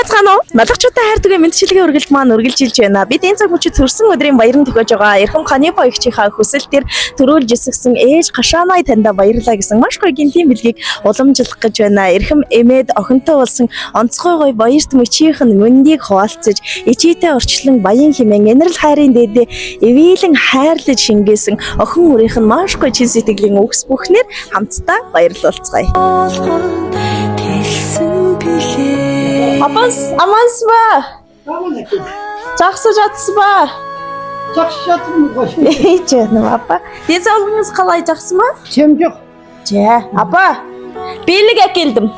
Байцгаана уу? Нодлогчтой хайр түгээ мэдчилгээ үргэлж маань үргэлжилж байна. Бид энэ цаг мөчид төрсөн өдрийн баярын төгөөж байгаа. Эрхэм Ханы Боёгчийнхаа хүсэлтээр төрүүлж өсгсөн ээж Гашаанай таньда баярлалаа гэсэн маш гоё гинтийн бэлгийг уламжлах гэж байна. Эрхэм эмээд охинтой болсон онцгой гоё баярт мөчийнх нь мөндийг хуваалцаж, ичээтэй орчлон баян хэмээн энэрл хайрын дээдээ эвийлэн хайрлаж шингээсэн охин үрийнх нь маш гоё чин сэтгэлийн үгс бүхнээр хамтдаа баярлуулцгаая. Апас, аманс ба. Жақсы жатсыз ба? Жақсы жатырмын ғой. Жаным апа. Денсаулығыңыз қалай, жақсы ма? Сен жоқ. Жа, апа. Белік әкелдім.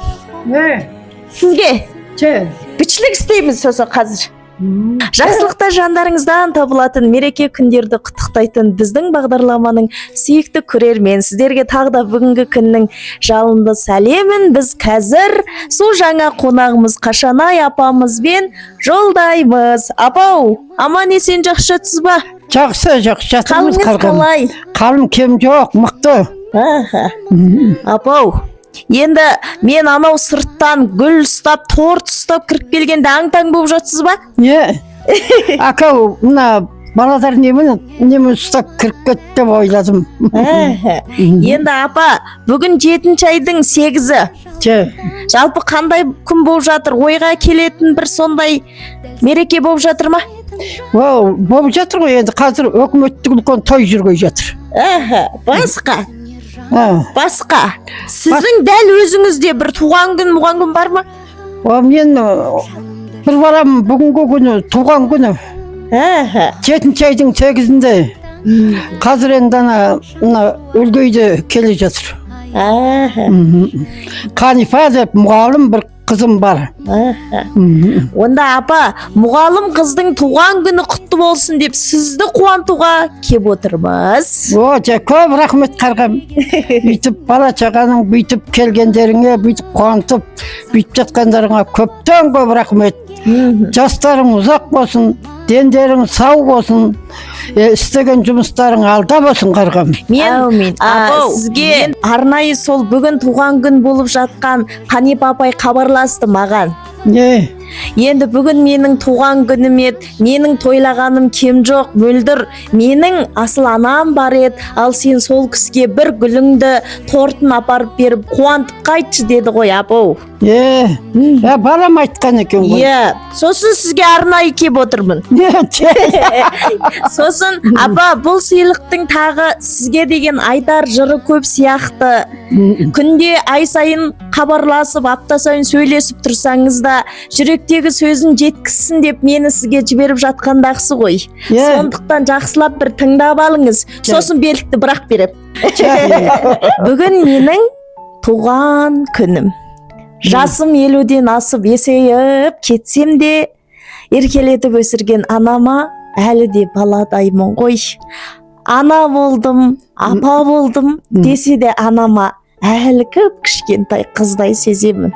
Не? Сізге. Че. Бичлік істейміз сосын қазір. Жақсылықта жандарыңыздан табылатын мереке күндерді құттықтайтын біздің бағдарламаның сүйікті көрермен сіздерге тағы да бүгінгі күннің жалынды сәлемін біз қазір су жаңа қонағымыз Қашанай апамызбен жолдаймыз. Апау, аман есен жақсы жатсыз ба? Жақсы жатырмыз. Қалыңыз қалай? Қалым кем жоқ, мықты. Апау, енді мен анау сырттан гүл ұстап, торт ұстап кіріп келгенде аң-таң болып жатсыз ба? Не? Акау, мына баладар немен ұстап кіріп кетті деп ойладым. Енді апа, бүгін 7-ші айдың 8-і. Жалпы қандай күн болып жатыр? Ойға келетін бір сондай мереке болып жатыр ма? Болып жатыр ғой, енді қазір өкіметтік үлкен той жүргей жатыр. Басқа. Сіздің дәл өзіңізде бір туған күн бар ма? Мен бір балам бүгінгі күні туған күні. 7-ші айдың 8-інде. Қазір енді үлгейді келе жатыр. Қанифа деп мұғалім бір қызым бар. Онда апа, мұғалім қыздың туған күні құтты болсын деп сізді қуантуға кеп отырмыз. Көп рахмет қарғам. Бүйтіп бала шағаның бүйтіп келгендеріңе, бүйтіп қуантып, бүйтіп жатқандарыңа көптен көп рахмет. Жастарың ұзақ болсын, дендерің сау болсын, істеген жұмыстарың алда болсын қарғам. Мен сізге арнайы сол бүгін туған күн болып жатқан Қанипа апай хабарласты маған. Не? Енді бүгін менің туған күнім еді, менің тойлағаным кем жоқ, мөлдір. Менің асыл анам бар еді, ал сен сол кісіге бір гүліңді тортын апарып беріп қуантып қайтшы деді ғой апау. Балам айтқан екен ғой. Сосын сізге арнайы кеп отырмын. Сосын апа, бұл сыйлықтың тағы сізге деген айтар жыры көп сияқты. Күнде ай сайын хабарласып, апта сайын сөйлесіп тұрсаңыз да жүректегі сөзін жеткізсін деп мені сізге жіберіп жатқандағысы ғой. Сондықтан жақсылап бір тыңдап алыңыз. Сосын белікті бірақ беріп. Бүгін менің туған күнім. Жасым 50-ден асып есейіп кетсем де, еркелетіп өсірген анама әлі де баладаймын ғой. Ана болдым, апа болдым десе де анама әлі кішкентай қыздай сеземін.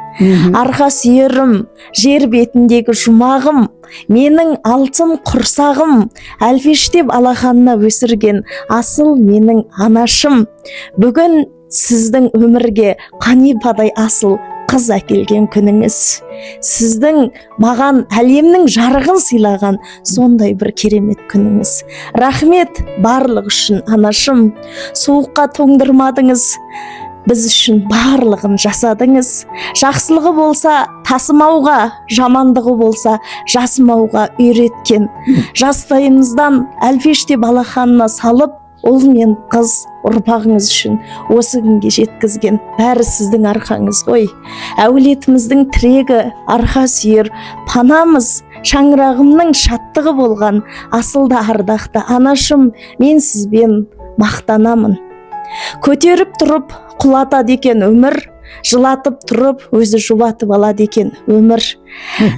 Арқа сүйерім, жер бетіндегі жұмағым, менің алтын құрсағым, әлпештеп алақанына өсірген асыл менің анашым. Бүгін сіздің өмірге Қанипадай асыл қыз әкелген күніңіз. Сіздің маған әлемнің жарығын сыйлаған сондай бір керемет күніңіз. Рахмет барлық үшін анашым. Суыққа тоңдырмадыңыз. Біз үшін барлығын жасадыңыз. Жақсылығы болса тасымауға, жамандығы болса жасымауға үйреткен. Жастайымыздан әлпештеп алақанына салып, ұл мен қыз ұрпағыңыз үшін осы күнге жеткізген бәрі сіздің арқаңыз ғой. Әулетіміздің тірегі, арқа сүйер, панамыз, шаңырағымның шаттығы болған асылда ардақты анашым, мен сізбен мақтанамын. Көтеріп тұрып құлатады екен өмір, жылатып тұрып өзі жұбатып алады екен өмір.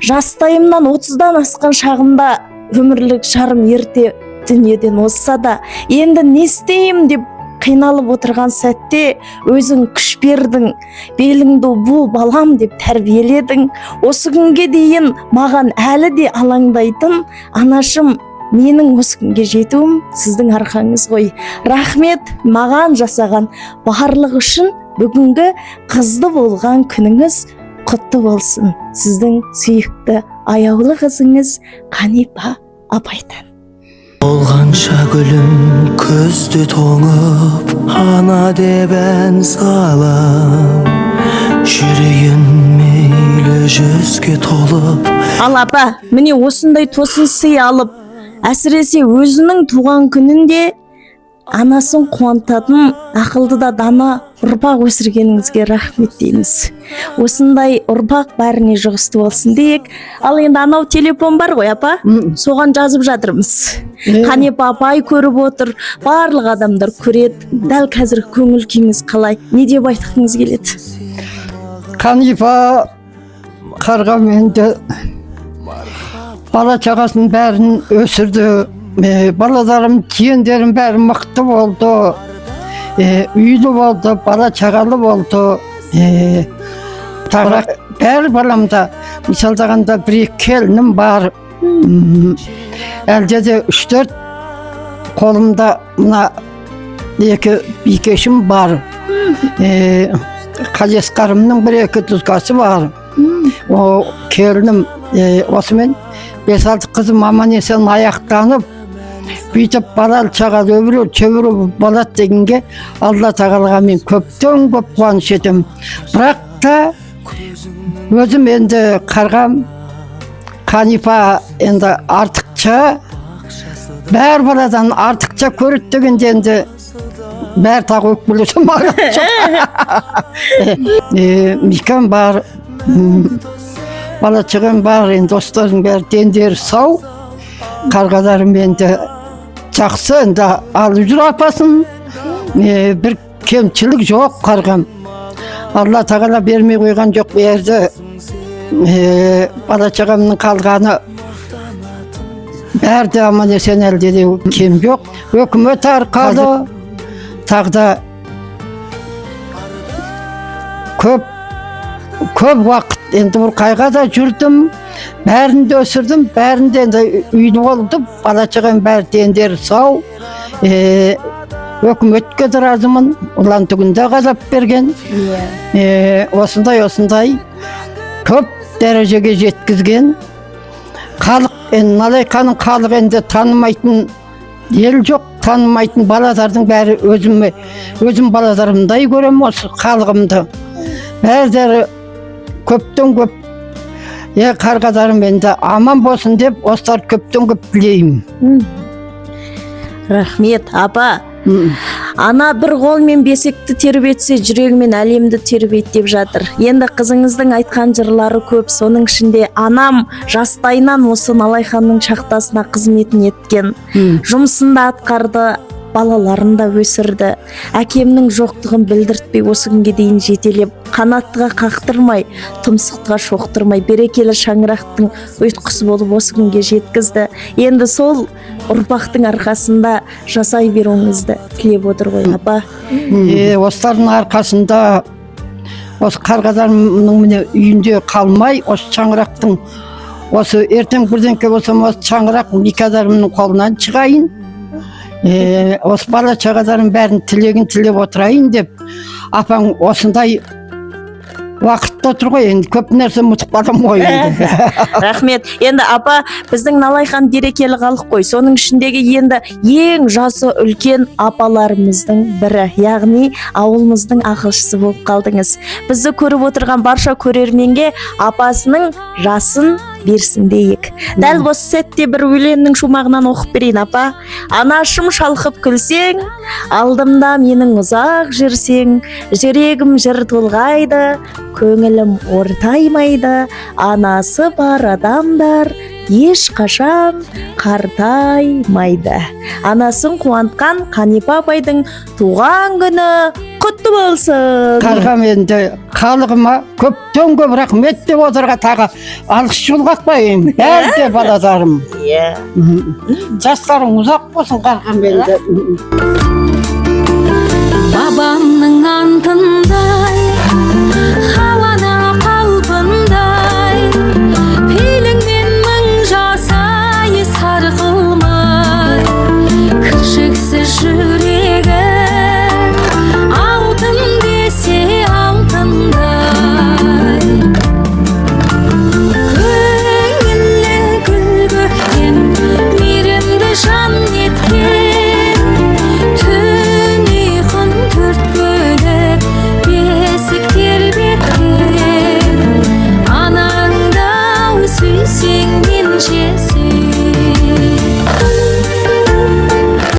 Жастайымнан 30-дан асқан шағымда өмірлік жарым ерте дүниеден озса да, енді не істеймін деп қиналып отырған сәтте өзің күш бердің, беліңді бұл балам деп тәрбиеледің. Осы күнге дейін маған әлі де алаңдайтын анашым, менің осы күнге жетуім сіздің арқаңыз ғой. Рахмет маған жасаған барлық үшін. Бүгінгі қызды болған күніңіз құтты болсын сіздің сүйікті аяулы қызыңыз Қанипа апайдан. Болғанша гүлім көзді тоңып, ана деп ән салам, жүрегім мейлі жүзге толып. Ал апа, міне осындай тосын сый алып, әсіресе өзінің туған күнінде анасын қуантатын ақылды да дана ұрпақ өсіргеніңізге рахмет дейміз. Осындай ұрпақ бәріне жұғысты болсын дейік. Ал енді анау телефон бар ғой апа, соған жазып жатырмыз. Қанипа апай көріп отыр, барлық адамдар көреді. Дәл қазір көңіл күйіңіз қалай? Не деп айтқыңыз келеді? Қанипа қарғам енді бала чағасын бәрін өсірді. Балаларым, тиендерім бәрі мықты болды. Үйлі болды, бала чағалы болды. Бәрі баламда, мисалдағанда бір келінім бар. Әлде де 3-4 қолымда мына 2 бикешім бар. Қалесқарымның 1-2 тұзғасы бар. О келінім осымен 5-6 қызым аман есен аяқтанып, бүйтіп балал чағал өбіру балат дегенге Алла тағалаға мен көптен көп қуаныш етем. Бірақ та өзім енді қарғам Қанипа енді артықша, бәр баладан артықша көреді дегенде енді бәр тағы өкпелесем Микам бар, бала чағам бар, енді достарым бәрі дендері сау, қарғаларым енді жақсы, енді алып жүр апасын, бір кемшілік жоқ қарғам. Алла тағала бермей қойған жоқ берді. Бала чағамның қалғаны бәрді аман есен әлде де кем жоқ. Өкімет арқалы тағда көп уақыт енді бір қайғада жүрдім, бәрінде өсірдім, бәрінде енді үйлі болдым, бала чағам бәрі дендері сау. Өкіметке де разымын, ұлан түгінде ғазап берген. Осындай көп дәрежеге жеткізген. Халық, Налайқаның халық енді танымайтын ел жоқ, танымайтын балалардың бәрі өзім балаларымдай көрем осы халығымды. Бәрдері көптен көп қарғадарым енді аман болсын деп осылар көптен көп тілеймін. Рахмет апа. Ана бір қолмен бесікті тербетсе, жүрегімен әлемді тербет деп жатыр. Енді қызыңыздың айтқан жырлары көп, соның ішінде анам жастайынан осы Налайханның шахтасына қызметін еткен, жұмысында атқарды, балаларын да өсірді. Әкемнің жоқтығын білдіртпей осы күнге дейін жетелеп, қанаттыға қақтырмай, тұмсықтыға шоқтырмай, берекелі шаңырақтың ұйытқысы болып осы күнге жеткізді. Енді сол ұрпақтың арқасында жасай беруіңізді тілеп отыр ғой апа. Осылардың арқасында осы қарғадарымның міне үйінде қалмай, осы шаңырақтың осы ертең бірдеңке болсам осы шаңырақ никадарымның қолынан шығайын. Осы бала чағадарым бәрін тілегін тілеп отырайын деп апаң осындай уақытта тұр ғой, енді көп нәрсе ұмытып қалам ғой енді. Рахмет. Енді апа, біздің Налайхан берекелі халық қой. Соның ішіндегі енді ең жасы үлкен апаларымыздың бірі, яғни ауылымыздың ақылшысы болып қалдыңыз. Бізді көріп отырған барша көрерменге апасының жасын берсін дейік. Дәл осы сәтте бір өлеңнің шумағынан оқып берейін апа. Анашым шалқып күлсең, алдымда менің ұзақ жүрсең, жүрегім жыр толғайды, көңілім ортаймайды, анасы бар адамдар ешқашан қартаймайды. Анасын қуантқан Қанипа апайдың туған күні құтты болсын. Қарғам енді халығыма көптен көп рахмет деп отырға тағы алғыс жолғақпайын. Бәрі де балаларым. Жастарың ұзақ болсын қарғам енді. Бабамның антында